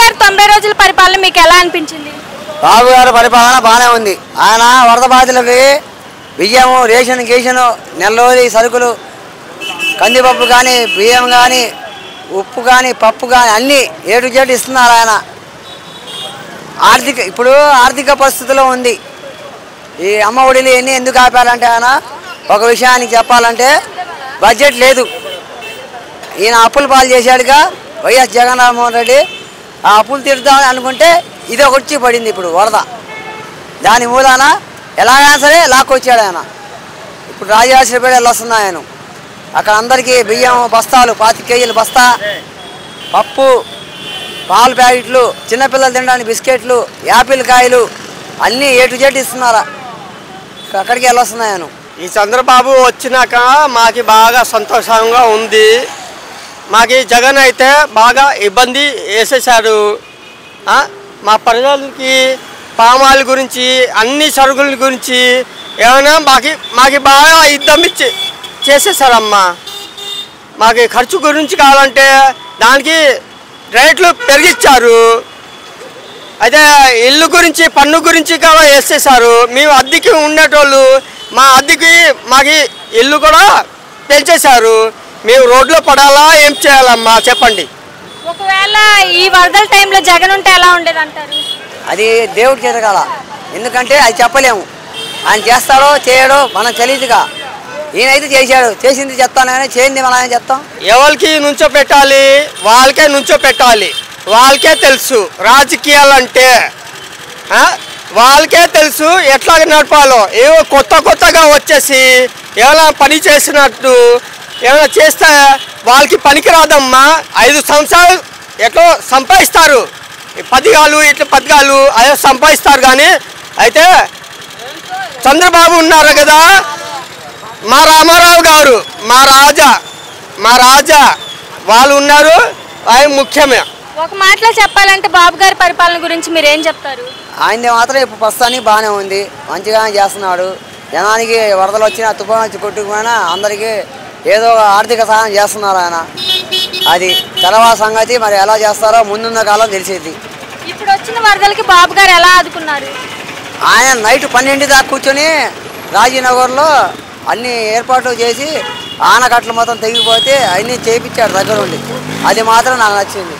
గారి 90 రోజుల పరిపాలన మీకు ఎలా అనిపించింది? బాబు గారి పరిపాలన బాగానే ఉంది. ఆయన వరద బాధితులకి బియ్యము, రేషన్ గీషను, నెల్లూరి సరుకులు, కందిపప్పు కానీ, బియ్యం కానీ, ఉప్పు కానీ, పప్పు కానీ అన్నీ ఏటు జెడ్ ఇస్తున్నారు ఆయన. ఇప్పుడు ఆర్థిక పరిస్థితిలో ఉంది. ఈ అమ్మ ఒడిలు ఎన్ని ఎందుకు ఆపారంటే ఆయన ఒక విషయానికి చెప్పాలంటే బడ్జెట్ లేదు. ఈయన అప్పులు పాలు చేశాడుగా వైఎస్ జగన్మోహన్ రెడ్డి. ఆ అప్పులు తీరుద్దామని అనుకుంటే ఇది వచ్చి పడింది ఇప్పుడు వరద. దాని మూలాన ఎలాగైనా సరే లాక్కొచ్చాడు ఆయన. ఇప్పుడు రాజరాజేశ్వరిపేట వస్తున్నాయి ఆయన. అక్కడ అందరికీ బియ్యం బస్తాలు 25 కేజీలు బస్తా, పప్పు, పాలు ప్యాకెట్లు, చిన్నపిల్లలు తినడానికి బిస్కెట్లు, యాపిల్ కాయలు అన్నీ ఏటు జెడ్ ఇస్తున్నారా. అక్కడికి వెళ్ళొస్తున్నాయను. ఈ చంద్రబాబు వచ్చినాక మాకు బాగా సంతోషంగా ఉంది. మాకు జగన్ అయితే బాగా ఇబ్బంది వేసేసాడు. మా ప్రజలకి పామాయిల్ గురించి, అన్ని సరుకుల గురించి ఏమైనా మాకు బాగా యుద్ధం చేసేసారమ్మా. మాకు ఖర్చు గురించి కావాలంటే దానికి రేట్లు పెరిగించారు. అయితే ఇల్లు గురించి, పన్ను గురించి కూడా వేసేసారు. మేము అద్దెకి ఉండేటోళ్ళు మా అద్దెకి మాకు ఇల్లు కూడా పెంచేశారు. మేము రోడ్లో పడాలా ఏం చేయాలమ్మా చెప్పండి. ఒకవేళ ఈ వరదల టైంలో జగన్ ఉంటే ఎలా ఉండేది అంటారు? అది దేవుడికి ఎదగాల. ఎందుకంటే అది చెప్పలేము. ఆయన చేస్తాడో చేయడో మనం తెలియదుగా. ఈయనైతే చేశాడు, చేసింది చెప్తాను కానీ చేయింది మనం ఏం చెప్తాం. ఎవరికి నుంచో పెట్టాలి వాళ్ళకే నుంచో పెట్టాలి. వాళ్ళకే తెలుసు రాజకీయాలంటే, వాళ్ళకే తెలుసు ఎట్లా నడపాలో. ఏవో కొత్తగా వచ్చేసి ఏమైనా పని చేసినట్టు ఏమైనా చేస్తే వాళ్ళకి పనికి రాదమ్మా. 5 సంవత్సరాలు ఎట్లా సంపాదిస్తారు, 10 గాలు ఇట్లా 10 గాలు అదే సంపాదిస్తారు. కానీ అయితే చంద్రబాబు ఉన్నారు కదా, మా రామారావు గారు, మా రాజా వాళ్ళు ఉన్నారు. ఆయన ముఖ్యమే. ఒక మాటలో చెప్పాలంటే బాబు గారి పరిపాలన గురించి మీరు ఏం చెప్తారు? ఆయనది మాత్రం ఇప్పుడు ప్రస్తుతానికి బాగానే ఉంది, మంచిగానే చేస్తున్నాడు. జనానికి వరదలు వచ్చినా, తుఫాను వచ్చి కొట్టుకుపోయినా అందరికీ ఏదో ఆర్థిక సహాయం చేస్తున్నారు ఆయన. అది తర్వాత సంగతి మరి ఎలా చేస్తారో ముందున్న కాలం తెలిసేది. ఇప్పుడు వచ్చిన వరదలకి బాబు గారు ఎలా ఆదుకున్నారు? ఆయన నైట్ 12 దాకా కూర్చొని రాజీనగర్లో అన్ని ఏర్పాట్లు చేసి ఆనకట్టలు మొత్తం తెగిపోతే అన్నీ చేయించాడు దగ్గరుండి. అది మాత్రం నాకు నచ్చింది.